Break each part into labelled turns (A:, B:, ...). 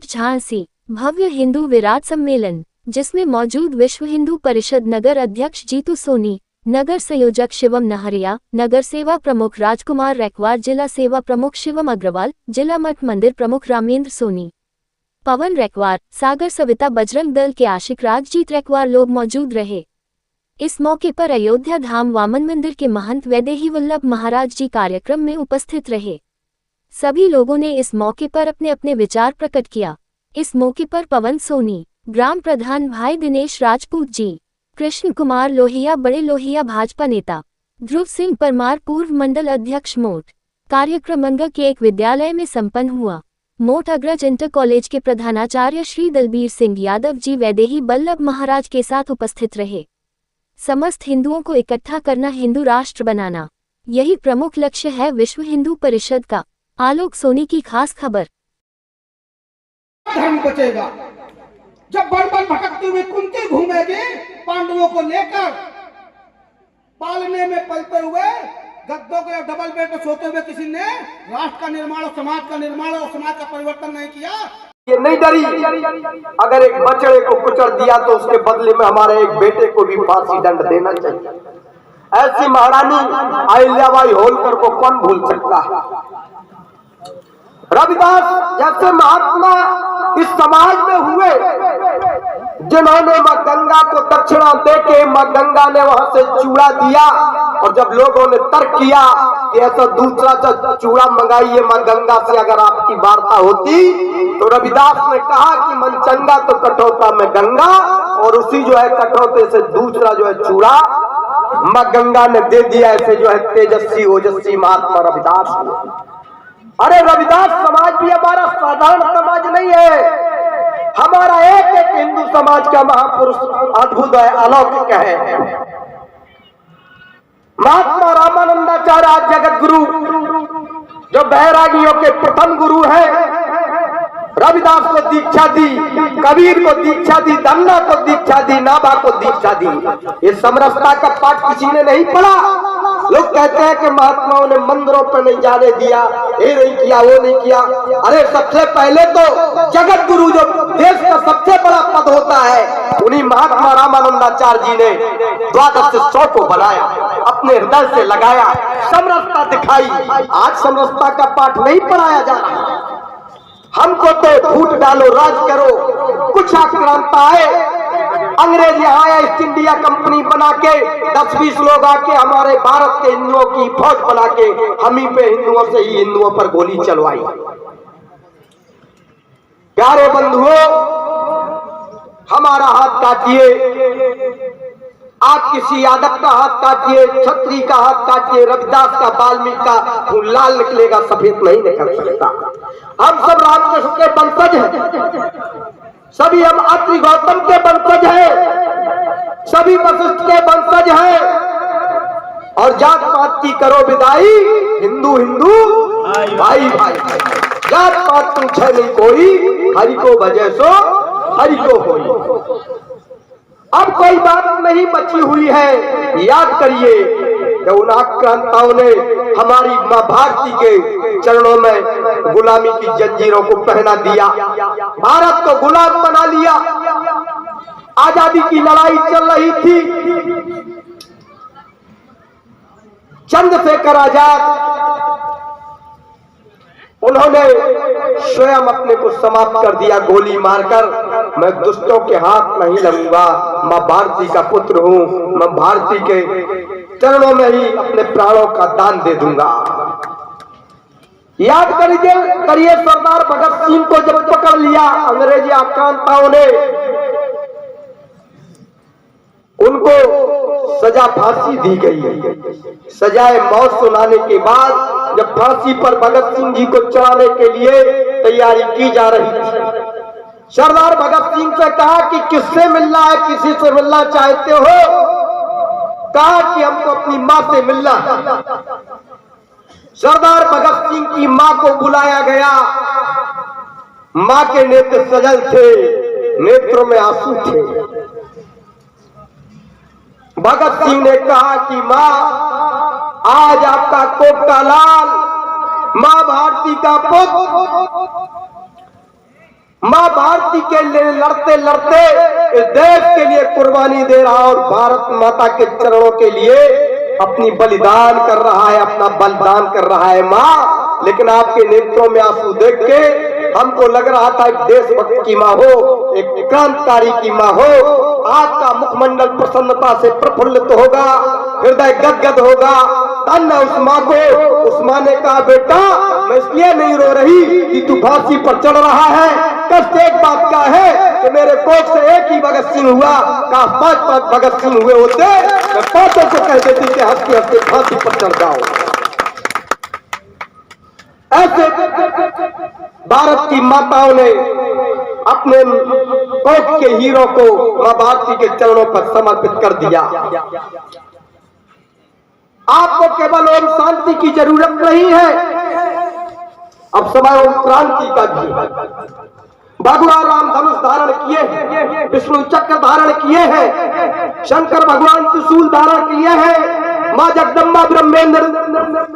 A: झांसी भव्य हिंदू विराट सम्मेलन, जिसमें मौजूद विश्व हिंदू परिषद नगर अध्यक्ष जीतू सोनी, नगर संयोजक शिवम नहरिया, नगर सेवा प्रमुख राजकुमार रैकवार, जिला सेवा प्रमुख शिवम अग्रवाल, जिला मठ मंदिर प्रमुख रामेंद्र सोनी, पवन रैकवार, सागर सविता बजरंग दल के आशिक राजजीत रैकवार लोग मौजूद रहे। इस मौके पर अयोध्या धाम वामन मंदिर के महंत वैदेही वल्लभ महाराज जी कार्यक्रम में उपस्थित रहे। सभी लोगों ने इस मौके पर अपने अपने विचार प्रकट किया। इस मौके पर पवन सोनी, ग्राम प्रधान भाई दिनेश राजपूत जी, कृष्ण कुमार लोहिया बड़े लोहिया भाजपा नेता, ध्रुव सिंह परमार पूर्व मंडल अध्यक्ष मोट, कार्यक्रम अंग के एक विद्यालय में संपन्न हुआ। मोट अग्रज इंटर कॉलेज के प्रधानाचार्य श्री दलबीर सिंह यादव जी वैदेही वल्लभ महाराज के साथ उपस्थित रहे। समस्त हिंदुओं को इकट्ठा करना, हिंदू राष्ट्र बनाना, यही प्रमुख लक्ष्य है विश्व हिंदू परिषद का। आलोक सोनी की खास खबर।
B: धर्म बचेगा जब बन बन भटकती हुई कुंती घूमेगी पांडवों को लेकर, पालने में पलते हुए गद्दों के डबल बेड पर सोते हुए किसी ने राष्ट्र का निर्माण और समाज का निर्माण और समाज का परिवर्तन नहीं किया।
C: ये नहीं डरी, अगर एक बछड़े को कुचल दिया तो उसके बदले में हमारे एक बेटे को भी फांसी दंड देना चाहिए। ऐसी महारानी अहिल्याबाई होलकर को कौन भूल सकता है। रविदास जैसे महात्मा इस समाज में हुए, जिन्होंने मां गंगा को दक्षिणा देके मां गंगा ने वहां से चूड़ा दिया, और जब लोगों ने तर्क किया कि ऐसा दूसरा चूड़ा मंगाइए मां गंगा से अगर आपकी वार्ता होती, तो रविदास ने कहा कि मन चंगा तो कठौता में गंगा, और उसी जो है कठौते से दूसरा जो है चूड़ा मां गंगा ने दे दिया। ऐसे जो है तेजस्वी ओजस्वी महात्मा रविदास। अरे रविदास समाज भी हमारा साधारण समाज नहीं है, हमारा एक एक हिंदू समाज का महापुरुष अद्भुत है, अलौकिक है। महात्मा रामानंदाचार्य जगत गुरु जो बैरागियों के प्रथम गुरु हैं, रविदास को दीक्षा दी, कबीर को दीक्षा दी, धन्ना को दीक्षा दी, नाभा को दीक्षा दी। ये समरसता का पाठ किसी ने नहीं पढ़ा। लोग कहते हैं कि महात्माओं ने मंदिरों पर नहीं जाने दिया, ये नहीं किया, वो नहीं किया। अरे सबसे पहले तो जगत गुरु जो देश का सबसे बड़ा पद होता है, उन्हीं महात्मा रामानंदाचार्य जी ने द्वादश से 100 को बनाया, अपने हृदय से लगाया, समरसता दिखाई। आज समरसता का पाठ नहीं पढ़ाया जा रहा। हमको तो फूट डालो, राज करो, कुछ आक्रांता आए, अंग्रेज यहाँ आया, ईस्ट इंडिया कंपनी बना के 10-20 लोग आके हमारे भारत के हिंदुओं की फौज बना के हम ही पे हिंदुओं से ही हिंदुओं पर गोली चलवाई। प्यारे बंधुओं, हमारा हाथ काटिए, आप किसी यादव का हाथ काटिए, क्षत्रिय का हाथ काटिए, रविदास का, वाल्मीकि का, वो लाल निकलेगा, सफेद नहीं निकल सकता। हम सब रामकृष्ण के वंशज हैं, सभी हम अत्रि गौतम के वंशज हैं, सभी वशिष्ठ के वंशज हैं, और जात पात की करो विदाई, हिंदू हिंदू भाई भाई। जात पात पूछे नहीं कोई, हरि को भजे सो हरि को होई। अब कोई बात नहीं बची हुई है। याद करिए कि उन आक्रांताओं ने हमारी मां भारती के चरणों में गुलामी की जंजीरों को पहना दिया, भारत को गुलाम बना लिया। आजादी की लड़ाई चल रही थी, चंद्रशेखर आजाद उन्होंने स्वयं अपने को समाप्त कर दिया गोली मारकर। मैं दुष्टों के हाथ नहीं लगूंगा, मां भारती का पुत्र हूं, मैं भारती के चरणों में ही अपने प्राणों का दान दे दूंगा। याद करिए सरदार भगत सिंह को जब पकड़ लिया अंग्रेजी आक्रांताओं ने, उनको सजा फांसी दी गई। सजाए मौत सुनाने के बाद जब फांसी पर भगत सिंह जी को चढ़ाने के लिए तैयारी की जा रही थी, सरदार भगत सिंह से कहा कि किससे मिलना है, किसी से मिलना चाहते हो? कहा कि हमको अपनी मां से मिलना है। सरदार भगत सिंह की मां को बुलाया गया। मां के नेत्र सजल थे, नेत्रों में आंसू थे। भगत सिंह ने कहा कि मां, आज आपका कोट का लाल, मां भारती का पुत्र मां भारती के लिए लड़ते लड़ते इस देश के लिए कुर्बानी दे रहा और भारत माता के चरणों के लिए अपनी बलिदान कर रहा है, अपना बलिदान कर रहा है मां। लेकिन आपके नेत्रों में आंसू देख के हमको लग रहा था एक देशभक्त की मां हो, एक क्रांतिकारी की मां हो। आपका मुखमंडल प्रसन्नता से प्रफुल्लित होगा, हृदय गदगद होगा। धन्य उस मां को। उस मां ने कहा, बेटा मैं इसलिए नहीं रो रही कि तू फांसी पर चढ़ रहा है, कष्ट एक बात का है कि मेरे कोख से एक ही भगत सिंह हुआ, काश 5-5 भगत सिंह हुए होते, मैं 5 को कह देती कि हंसते हंसते फांसी पर चढ़ जाओ। ऐसे भारत की माताओं ने अपने कोख के हीरो को मां भारती के चरणों पर समर्पित कर दिया। आपको केवल ओम शांति की जरूरत नहीं है, अब समय ओम क्रांति का भी है। भगवान राम धनुष धारण किए हैं, विष्णु चक्र धारण किए हैं, शंकर भगवान त्रिशूल धारण किए हैं, मां जगदम्बा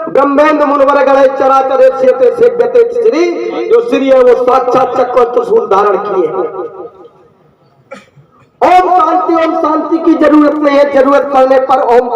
C: ब्रह्मेंद्र मुनिवर गणे चराचर क्षेत्र सेव्यते श्री, जो श्री है वो साक्षात चक्र और त्रिशूल धारण किए हैं। ओम शांति की जरूरत नहीं है, जरूरत पड़ने पर ओम